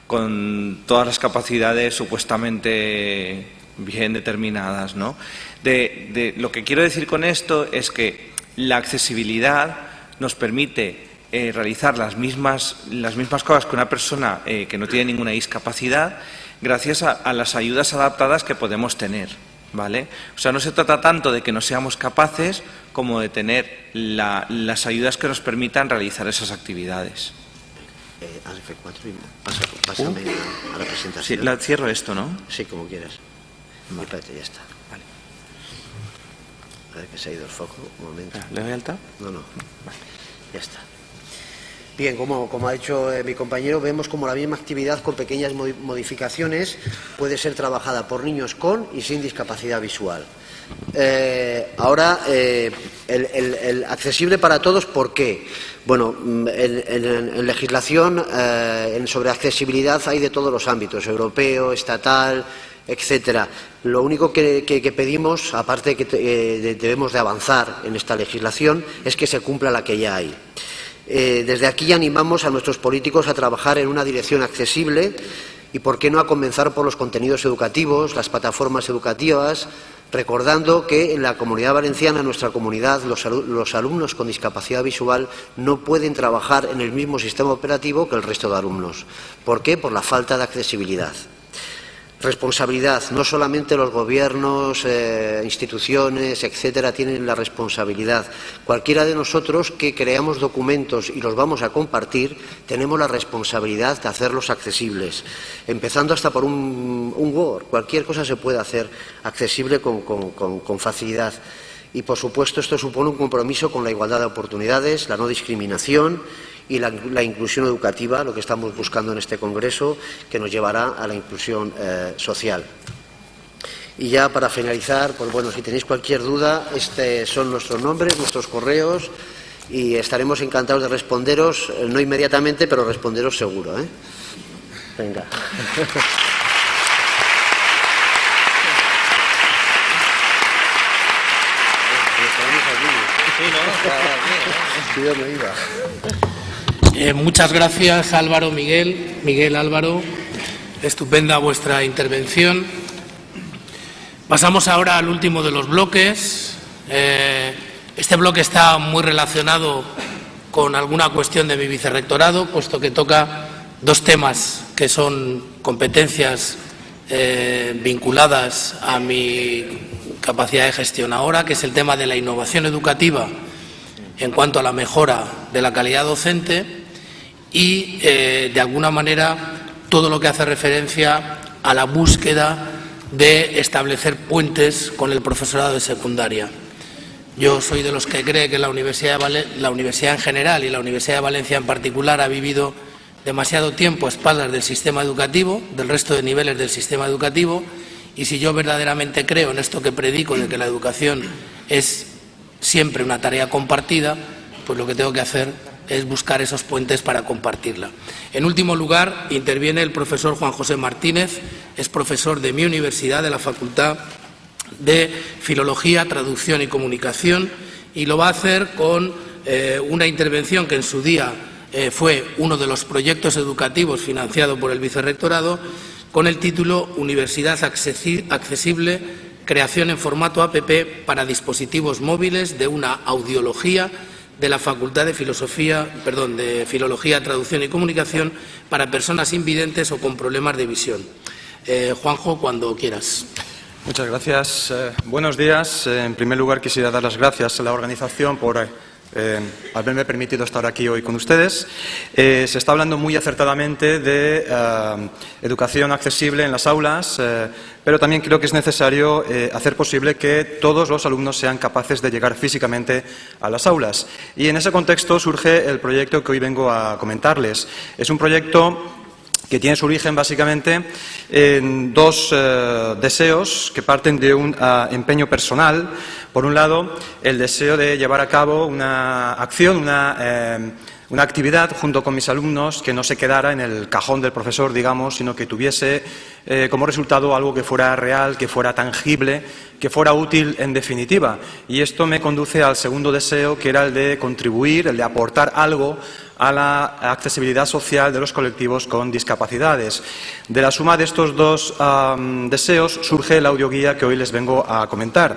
con todas las capacidades supuestamente bien determinadas, ¿no? Lo que quiero decir con esto es que la accesibilidad nos permite realizar las mismas cosas que una persona que no tiene ninguna discapacidad gracias a las ayudas adaptadas que podemos tener, ¿vale? O sea, no se trata tanto de que no seamos capaces como de tener las ayudas que nos permitan realizar esas actividades. Haz F4 y pásame a la presentación. Sí, cierro esto, ¿no? Sí, como quieras. Vale. Espérate, ya está. Vale. A ver que se ha ido el foco. Un momento. ¿Le doy al tab? No. Vale. Ya está. Bien, como ha dicho mi compañero, vemos como la misma actividad con pequeñas modificaciones puede ser trabajada por niños con y sin discapacidad visual. Ahora, el accesible para todos, ¿por qué? Bueno, en legislación sobre accesibilidad hay de todos los ámbitos, europeo, estatal, etcétera. Lo único que pedimos, aparte de que debemos de avanzar en esta legislación, es que se cumpla la que ya hay. Desde aquí animamos a nuestros políticos a trabajar en una dirección accesible y, ¿por qué no?, a comenzar por los contenidos educativos, las plataformas educativas, recordando que en la Comunidad Valenciana, nuestra comunidad, los alumnos con discapacidad visual no pueden trabajar en el mismo sistema operativo que el resto de alumnos. ¿Por qué? Por la falta de accesibilidad. Responsabilidad. No solamente los gobiernos, instituciones, etcétera, tienen la responsabilidad. Cualquiera de nosotros que creamos documentos y los vamos a compartir, tenemos la responsabilidad de hacerlos accesibles. Empezando hasta por un Word. Cualquier cosa se puede hacer accesible con facilidad. Y, por supuesto, esto supone un compromiso con la igualdad de oportunidades, la no discriminación y la inclusión educativa, lo que estamos buscando en este congreso, que nos llevará a la inclusión social. Y ya para finalizar, pues bueno, si tenéis cualquier duda, son nuestros nombres, nuestros correos, y estaremos encantados de responderos, no inmediatamente, pero responderos seguro, ¿eh? Venga. Muchas gracias, Álvaro, Miguel, Álvaro. Estupenda vuestra intervención. Pasamos ahora al último de los bloques. Este bloque está muy relacionado con alguna cuestión de mi vicerrectorado, puesto que toca dos temas que son competencias vinculadas a mi capacidad de gestión ahora, que es el tema de la innovación educativa en cuanto a la mejora de la calidad docente y, de alguna manera, todo lo que hace referencia a la búsqueda de establecer puentes con el profesorado de secundaria. Yo soy de los que cree que la universidad en general y la Universidad de Valencia en particular ha vivido demasiado tiempo a espaldas del sistema educativo, del resto de niveles del sistema educativo, y si yo verdaderamente creo en esto que predico de que la educación es siempre una tarea compartida, pues lo que tengo que hacer es buscar esos puentes para compartirla. En último lugar, interviene el profesor Juan José Martínez, es profesor de mi universidad, de la Facultad de Filología, Traducción y Comunicación, y lo va a hacer con una intervención que en su día fue uno de los proyectos educativos financiado por el Vicerrectorado, con el título Universidad Accesible, creación en formato app para dispositivos móviles de una audiología de la Facultad de Filología, Traducción y Comunicación para personas invidentes o con problemas de visión. Juanjo, cuando quieras. Muchas gracias. Buenos días. En primer lugar, quisiera dar las gracias a la organización por haberme permitido estar aquí hoy con ustedes. Se está hablando muy acertadamente de educación accesible en las aulas, pero también creo que es necesario hacer posible que todos los alumnos sean capaces de llegar físicamente a las aulas. Y en ese contexto surge el proyecto que hoy vengo a comentarles. Es un proyecto que tiene su origen básicamente en dos deseos que parten de un empeño personal. Por un lado, el deseo de llevar a cabo una acción, una actividad junto con mis alumnos que no se quedara en el cajón del profesor, digamos, sino que tuviese como resultado algo que fuera real, que fuera tangible, que fuera útil en definitiva. Y esto me conduce al segundo deseo, que era el de contribuir, el de aportar algo a la accesibilidad social de los colectivos con discapacidades. De la suma de estos dos deseos surge la audioguía que hoy les vengo a comentar.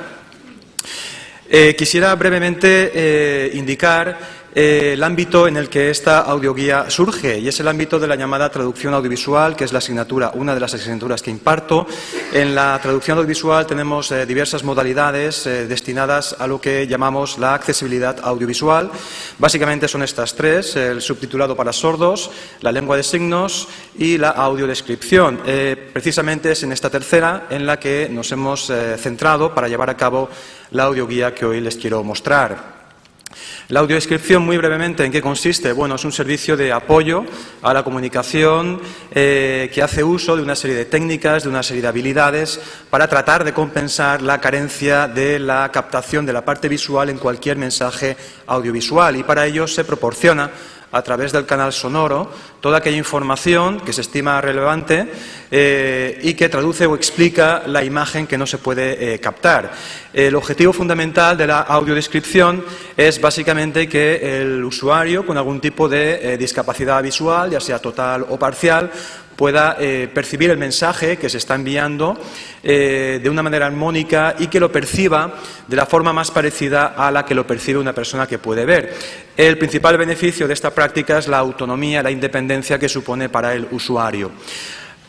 Quisiera brevemente indicar el ámbito en el que esta audioguía surge, y es el ámbito de la llamada traducción audiovisual, que es la asignatura, una de las asignaturas que imparto. En la traducción audiovisual tenemos diversas modalidades destinadas a lo que llamamos la accesibilidad audiovisual. Básicamente son estas tres: el subtitulado para sordos, la lengua de signos y la audiodescripción. Precisamente es en esta tercera en la que nos hemos centrado para llevar a cabo la audioguía que hoy les quiero mostrar. La audiodescripción, muy brevemente, ¿en qué consiste? Bueno, es un servicio de apoyo a la comunicación que hace uso de una serie de técnicas, de una serie de habilidades para tratar de compensar la carencia de la captación de la parte visual en cualquier mensaje audiovisual, y para ello se proporciona a través del canal sonoro toda aquella información que se estima relevante y que traduce o explica la imagen que no se puede captar. El objetivo fundamental de la audiodescripción es básicamente que el usuario con algún tipo de discapacidad visual, ya sea total o parcial, pueda percibir el mensaje que se está enviando de una manera armónica y que lo perciba de la forma más parecida a la que lo percibe una persona que puede ver. El principal beneficio de esta práctica es la autonomía, la independencia que supone para el usuario.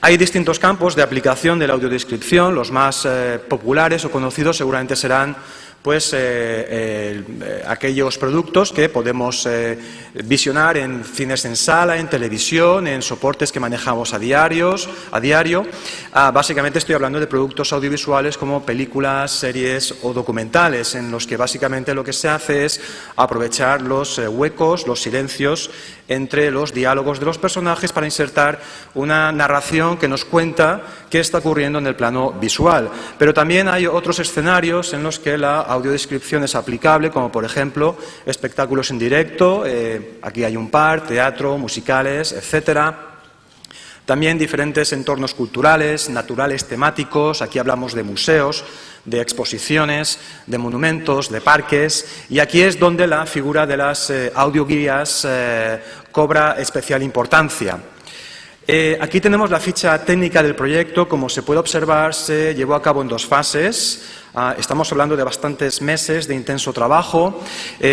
Hay distintos campos de aplicación de la audiodescripción. Los más populares o conocidos seguramente serán aquellos productos que podemos visionar en cines en sala, en televisión, en soportes que manejamos a diario. Básicamente estoy hablando de productos audiovisuales como películas, series o documentales, en los que básicamente lo que se hace es aprovechar los huecos, los silencios entre los diálogos de los personajes para insertar una narración que nos cuenta qué está ocurriendo en el plano visual. Pero también hay otros escenarios en los que la audiodescripción es aplicable, como por ejemplo espectáculos en directo, aquí hay un par, teatro, musicales, etcétera. También diferentes entornos culturales, naturales, temáticos. Aquí hablamos de museos, de exposiciones, de monumentos, de parques, y aquí es donde la figura de las audioguías cobra especial importancia. Aquí tenemos la ficha técnica del proyecto. Como se puede observar, se llevó a cabo en dos fases. Estamos hablando de bastantes meses de intenso trabajo,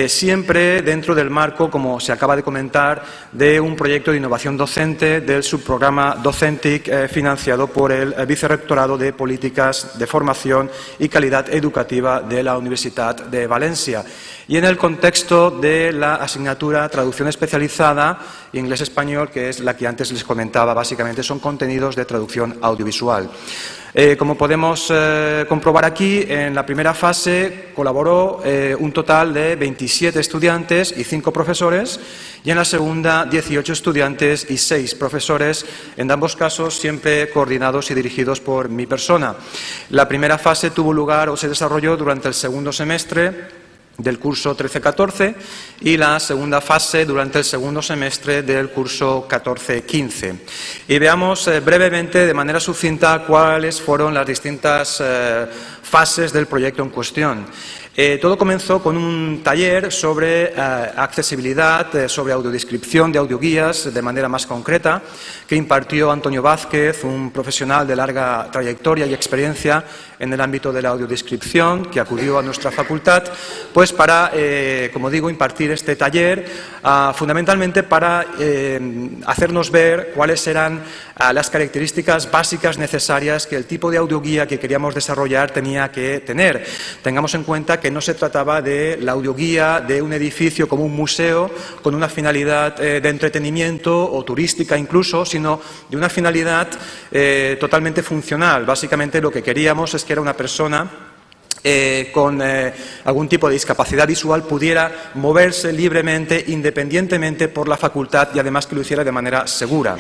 siempre dentro del marco, como se acaba de comentar, de un proyecto de innovación docente del subprograma Docentic financiado por el Vicerrectorado de Políticas de Formación y Calidad Educativa de la Universitat de Valencia. Y en el contexto de la asignatura Traducción Especializada Inglés-Español, que es la que antes les comentaba, básicamente son contenidos de traducción audiovisual. Como podemos comprobar aquí, en la primera fase colaboró un total de 27 estudiantes y 5 profesores, y en la segunda 18 estudiantes y 6 profesores, en ambos casos siempre coordinados y dirigidos por mi persona. La primera fase tuvo lugar o se desarrolló durante el segundo semestre del curso 13-14 y la segunda fase durante el segundo semestre del curso 14-15. Y veamos brevemente, de manera sucinta, cuáles fueron las distintas fases del proyecto en cuestión. Todo comenzó con un taller sobre accesibilidad, sobre audiodescripción de audioguías de manera más concreta, que impartió Antonio Vázquez, un profesional de larga trayectoria y experiencia en el ámbito de la audiodescripción, que acudió a nuestra facultad, pues para, como digo, impartir este taller, fundamentalmente para hacernos ver cuáles eran las características básicas necesarias que el tipo de audioguía que queríamos desarrollar tenía que tener. Tengamos en cuenta que no se trataba de la audioguía de un edificio como un museo con una finalidad de entretenimiento o turística incluso, sino de una finalidad totalmente funcional. Básicamente lo que queríamos es que era una persona con algún tipo de discapacidad visual pudiera moverse libremente, independientemente por la facultad y además que lo hiciera de manera segura.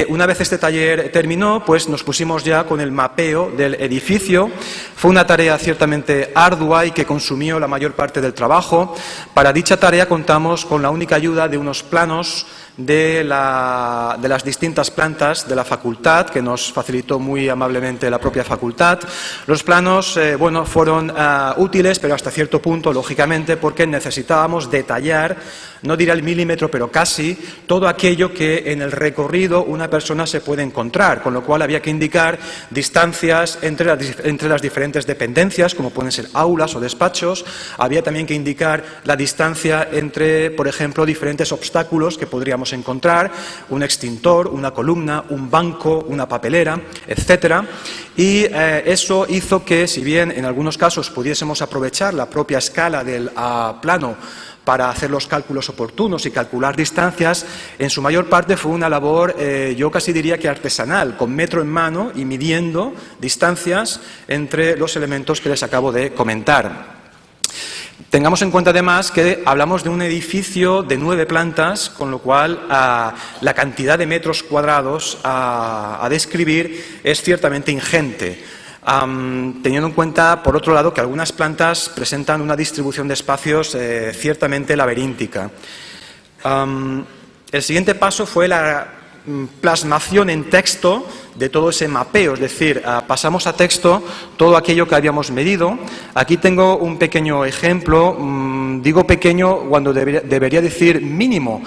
Una vez este taller terminó, pues nos pusimos ya con el mapeo del edificio. Fue una tarea ciertamente ardua y que consumió la mayor parte del trabajo. Para dicha tarea contamos con la única ayuda de unos planos de las distintas plantas de la facultad, que nos facilitó muy amablemente la propia facultad. Los planos, bueno, fueron útiles, pero hasta cierto punto, lógicamente, porque necesitábamos detallar, no diré al milímetro, pero casi, todo aquello que en el recorrido una persona se puede encontrar, con lo cual había que indicar distancias entre las diferentes dependencias, como pueden ser aulas o despachos. Había también que indicar la distancia entre, por ejemplo, diferentes obstáculos que podríamos encontrar, un extintor, una columna, un banco, una papelera, etcétera. Y eso hizo que, si bien en algunos casos pudiésemos aprovechar la propia escala del plano para hacer los cálculos oportunos y calcular distancias, en su mayor parte fue una labor, yo casi diría que artesanal, con metro en mano y midiendo distancias entre los elementos que les acabo de comentar. Tengamos en cuenta además que hablamos de un edificio de 9 plantas, con lo cual la cantidad de metros cuadrados a describir es ciertamente ingente. Teniendo en cuenta, por otro lado, que algunas plantas presentan una distribución de espacios ciertamente laberíntica. El siguiente paso fue la plasmación en texto de todo ese mapeo, es decir, pasamos a texto todo aquello que habíamos medido. Aquí tengo un pequeño ejemplo, digo pequeño cuando debería decir mínimo,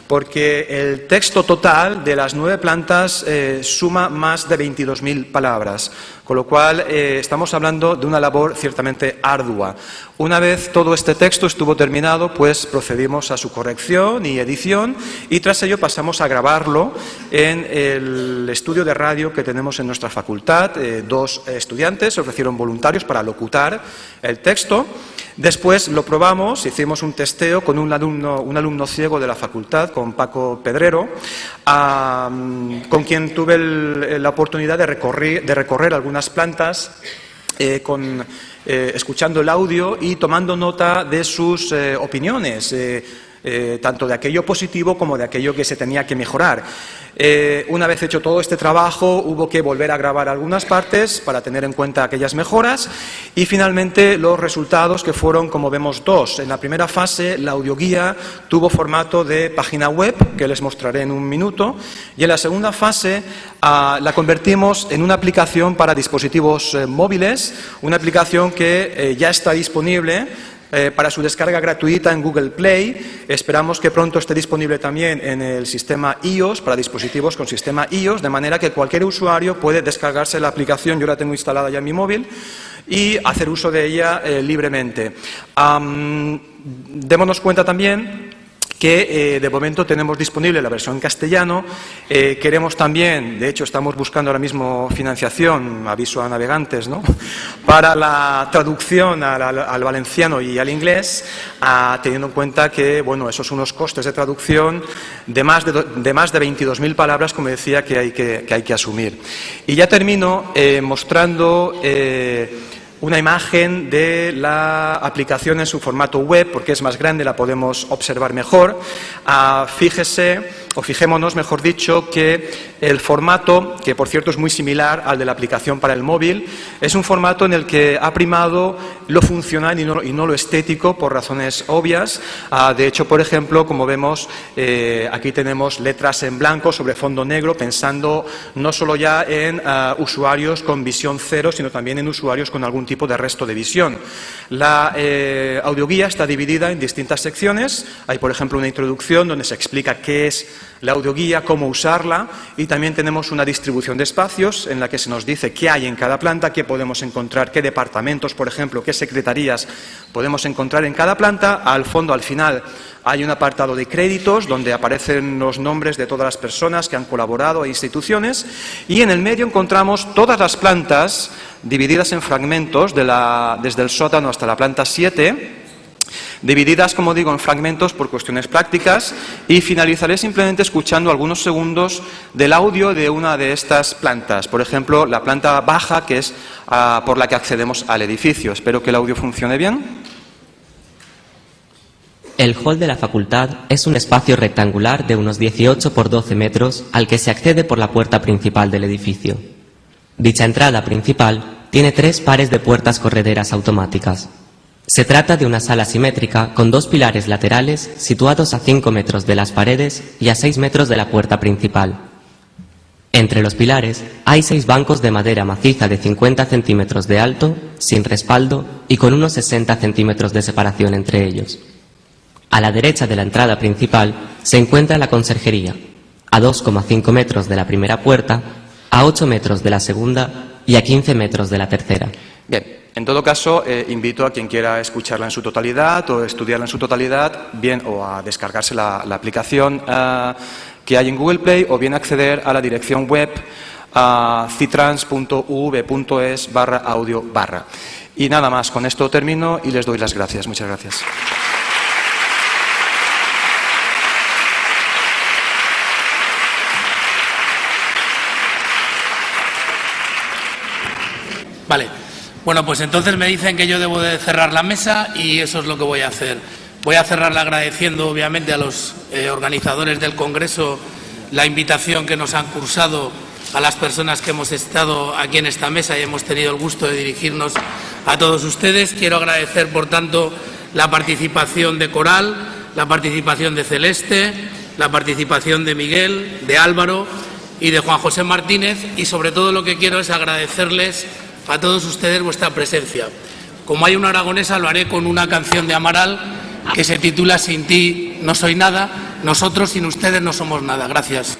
porque el texto total de las 9 plantas suma más de 22.000 palabras, con lo cual estamos hablando de una labor ciertamente ardua. Una vez todo este texto estuvo terminado, pues procedimos a su corrección y edición y tras ello pasamos a grabarlo en el estudio de radio que tenemos en nuestra facultad. 2 estudiantes se ofrecieron voluntarios para locutar el texto. Después lo probamos, hicimos un testeo con un alumno ciego de la facultad, con Paco Pedrero, con quien tuve la oportunidad de recorrer algunas plantas escuchando el audio y tomando nota de sus opiniones, tanto de aquello positivo como de aquello que se tenía que mejorar. Una vez hecho todo este trabajo, hubo que volver a grabar algunas partes para tener en cuenta aquellas mejoras y finalmente los resultados, que fueron, como vemos, 2. En la primera fase, la audioguía tuvo formato de página web, que les mostraré en un minuto, y en la segunda fase la convertimos en una aplicación para dispositivos móviles, una aplicación que ya está disponible para su descarga gratuita en Google Play. Esperamos que pronto esté disponible también en el sistema iOS, para dispositivos con sistema iOS, de manera que cualquier usuario puede descargarse la aplicación, yo la tengo instalada ya en mi móvil, y hacer uso de ella libremente. Démonos cuenta también que de momento tenemos disponible la versión en castellano. Queremos también, de hecho estamos buscando ahora mismo financiación, aviso a navegantes, ¿no?, para la traducción al valenciano y al inglés, teniendo en cuenta que, bueno, esos son unos costes de traducción de más de 22.000 palabras, como decía, que hay que asumir. Y ya termino mostrando una imagen de la aplicación en su formato web, porque es más grande, la podemos observar mejor. Fijémonos, mejor dicho, que el formato, que por cierto es muy similar al de la aplicación para el móvil, es un formato en el que ha primado lo funcional y no lo estético, por razones obvias. De hecho, por ejemplo, como vemos, aquí tenemos letras en blanco sobre fondo negro, pensando no solo ya en usuarios con visión cero, sino también en usuarios con algún tipo de resto de visión. La audioguía está dividida en distintas secciones. Hay, por ejemplo, una introducción donde se explica qué es la audioguía, cómo usarla, y también tenemos una distribución de espacios en la que se nos dice qué hay en cada planta, qué podemos encontrar, qué departamentos, por ejemplo, qué secretarías podemos encontrar en cada planta. Al fondo, al final, hay un apartado de créditos donde aparecen los nombres de todas las personas que han colaborado e instituciones, y en el medio encontramos todas las plantas divididas en fragmentos desde el sótano hasta la planta 7, divididas, como digo, en fragmentos por cuestiones prácticas, y finalizaré simplemente escuchando algunos segundos del audio de una de estas plantas, por ejemplo, la planta baja, que es por la que accedemos al edificio. Espero que el audio funcione bien. El hall de la facultad es un espacio rectangular de unos 18 por 12 metros al que se accede por la puerta principal del edificio. Dicha entrada principal tiene 3 pares de puertas correderas automáticas. Se trata de una sala simétrica con 2 pilares laterales situados a 5 metros de las paredes y a 6 metros de la puerta principal. Entre los pilares hay 6 bancos de madera maciza de 50 centímetros de alto, sin respaldo y con unos 60 centímetros de separación entre ellos. A la derecha de la entrada principal se encuentra la conserjería, a 2,5 metros de la primera puerta, a 8 metros de la segunda y a 15 metros de la tercera. Bien, en todo caso, invito a quien quiera escucharla en su totalidad o estudiarla en su totalidad, bien o a descargarse la aplicación que hay en Google Play, o bien acceder a la dirección web citrans.uv.es/audio/. Y nada más, con esto termino y les doy las gracias. Muchas gracias. Vale. Bueno, pues entonces me dicen que yo debo de cerrar la mesa y eso es lo que voy a hacer. Voy a cerrarla agradeciendo, obviamente, a los organizadores del Congreso la invitación que nos han cursado, a las personas que hemos estado aquí en esta mesa y hemos tenido el gusto de dirigirnos a todos ustedes. Quiero agradecer, por tanto, la participación de Coral, la participación de Celeste, la participación de Miguel, de Álvaro y de Juan José Martínez, y sobre todo lo que quiero es agradecerles a todos ustedes vuestra presencia. Como hay una aragonesa, lo haré con una canción de Amaral que se titula Sin ti no soy nada, nosotros sin ustedes no somos nada. Gracias.